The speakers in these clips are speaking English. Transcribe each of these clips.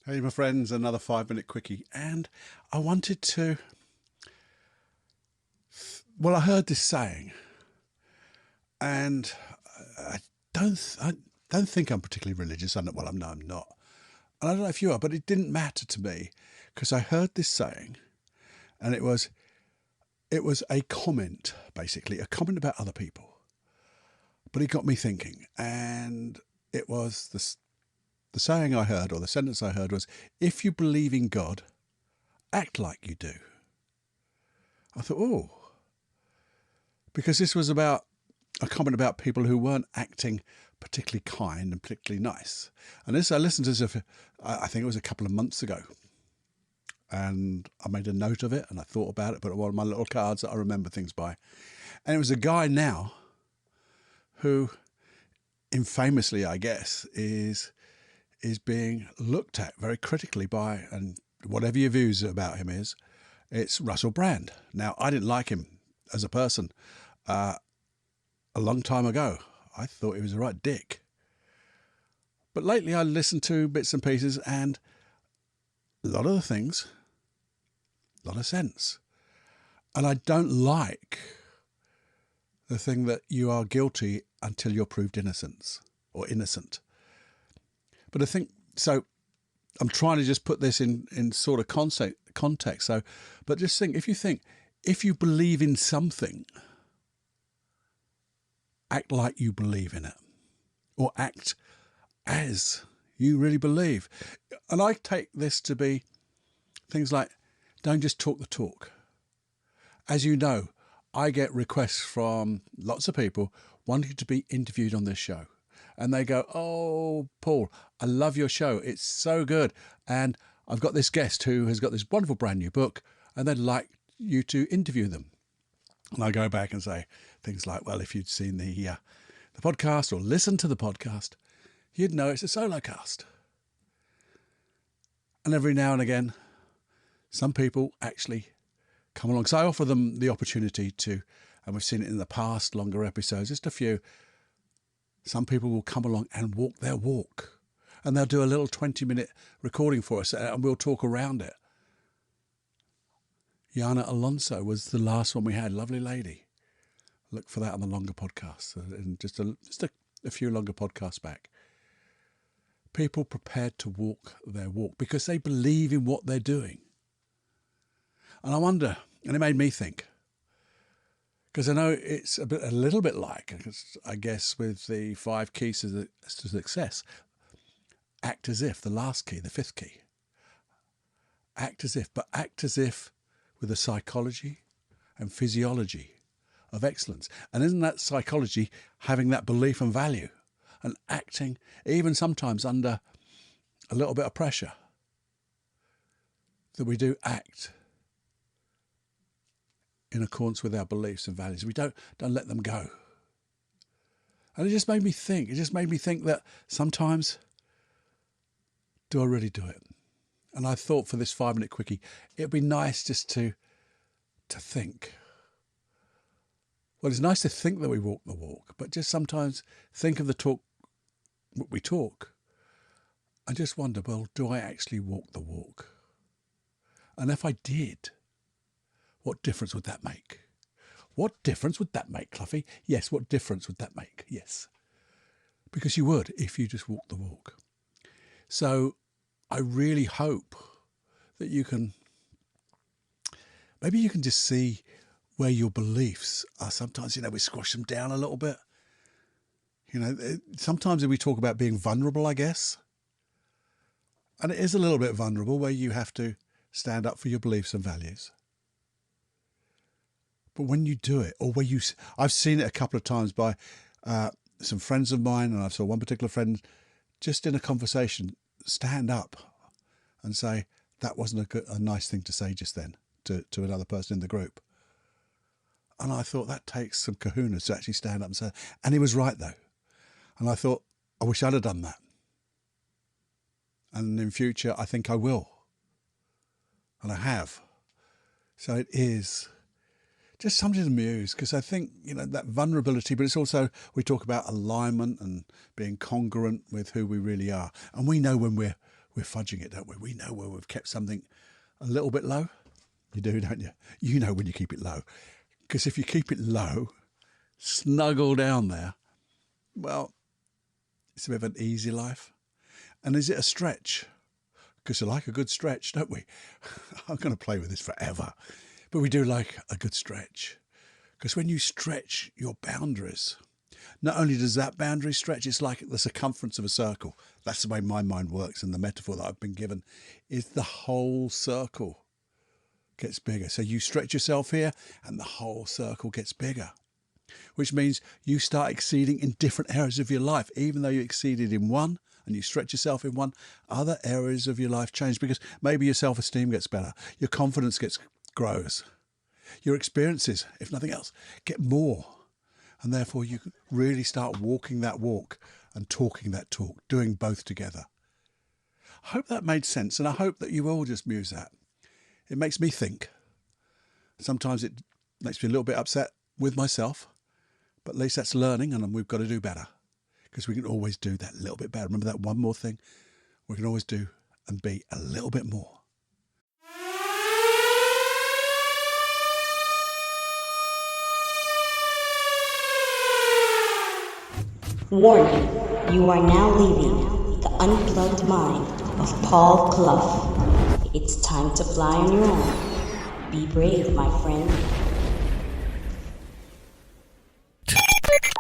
Hey, my friends, another 5 minute quickie. And I wanted to, I heard this saying, and I I don't think I'm particularly religious. I'm not. And I don't know if you are, but it didn't matter to me because I heard this saying, and it was a comment, basically, a comment about other people. But it got me thinking, and it was the saying I heard, or the sentence I heard was, if you believe in God, act like you do. I thought, oh, because this was about a comment about people who weren't acting particularly kind and particularly nice. And this, I listened to this, I think it was a couple of months ago. And I made a note of it and I thought about it, put it on one of my little cards that I remember things by. And it was a guy now who, infamously, I guess, is being looked at very critically by, and whatever your views about him is, it's Russell Brand. Now, I didn't like him as a person a long time ago. I thought he was a right dick. But lately I listened to bits and pieces, and a lot of the things, a lot of sense. And I don't like the thing that you are guilty until you're proved innocent or innocent. But I think, so I'm trying to just put this in sort of context. So, but just think, if you believe in something, act like you believe in it, or act as you really believe. And I take this to be things like, don't just talk the talk. As you know, I get requests from lots of people wanting to be interviewed on this show. And they go, oh, Paul, I love your show. It's so good. And I've got this guest who has got this wonderful brand new book, and they'd like you to interview them. And I go back and say things like, well, if you'd seen the podcast or listened to the podcast, you'd know it's a solo cast. And every now and again, some people actually come along. So I offer them the opportunity to, and we've seen it in the past, longer episodes, just a few. Some people will come along and walk their walk, and they'll do a little 20-minute recording for us, and we'll talk around it. Yana Alonso was the last one we had. Lovely lady. Look for that on the longer podcast, and just a few longer podcasts back. People prepared to walk their walk because they believe in what they're doing. And I wonder, and it made me think, because I know it's a little bit like, I guess, with the 5 keys to success. Act as if, the last key, the 5th key. Act as if, but act as if with a psychology and physiology of excellence. And isn't that psychology having that belief and value and acting even sometimes under a little bit of pressure? That we do act in accordance with our beliefs and values. We don't let them go. And it just made me think. It just made me think that sometimes, do I really do it? And I thought for this 5-minute quickie, it'd be nice just to think. Well, it's nice to think that we walk the walk, but just sometimes think of the talk we talk and just wonder, well, do I actually walk the walk? And if I did, what difference would that make? What difference would that make, Cloughie? Yes, what difference would that make? Yes. Because you would if you just walk the walk. So I really hope that maybe you can just see where your beliefs are. Sometimes, we squash them down a little bit. Sometimes we talk about being vulnerable, I guess. And it is a little bit vulnerable where you have to stand up for your beliefs and values. But when you do it, or I've seen it a couple of times by some friends of mine, and I saw one particular friend just in a conversation stand up and say, that wasn't a nice thing to say just then to another person in the group. And I thought that takes some kahunas to actually stand up and say, and he was right though. And I thought, I wish I'd have done that. And in future, I think I will. And I have. So it is just something to muse, because I think, that vulnerability, but it's also, we talk about alignment and being congruent with who we really are. And we know when we're fudging it, don't we? We know where we've kept something a little bit low. You do, don't you? You know when you keep it low. Because if you keep it low, snuggle down there, well, it's a bit of an easy life. And is it a stretch? Because we like a good stretch, don't we? I'm going to play with this forever. But we do like a good stretch. Because when you stretch your boundaries, not only does that boundary stretch, it's like the circumference of a circle. That's the way my mind works, and the metaphor that I've been given is the whole circle gets bigger. So you stretch yourself here and the whole circle gets bigger, which means you start exceeding in different areas of your life. Even though you exceeded in one and you stretch yourself in one, other areas of your life change, because maybe your self-esteem gets better, your confidence grows, your experiences, if nothing else, get more. And therefore you really start walking that walk and talking that talk, doing both together. I hope that made sense, and I hope that you all just muse that. It makes me think. Sometimes it makes me a little bit upset with myself, but at least that's learning, and we've got to do better, because we can always do that little bit better. Remember that one more thing? We can always do and be a little bit more. Warning, you are now leaving the unplugged mind of Paul Clough. It's time to fly on your own. Be brave, my friend.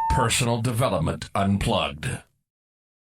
Personal Development Unplugged.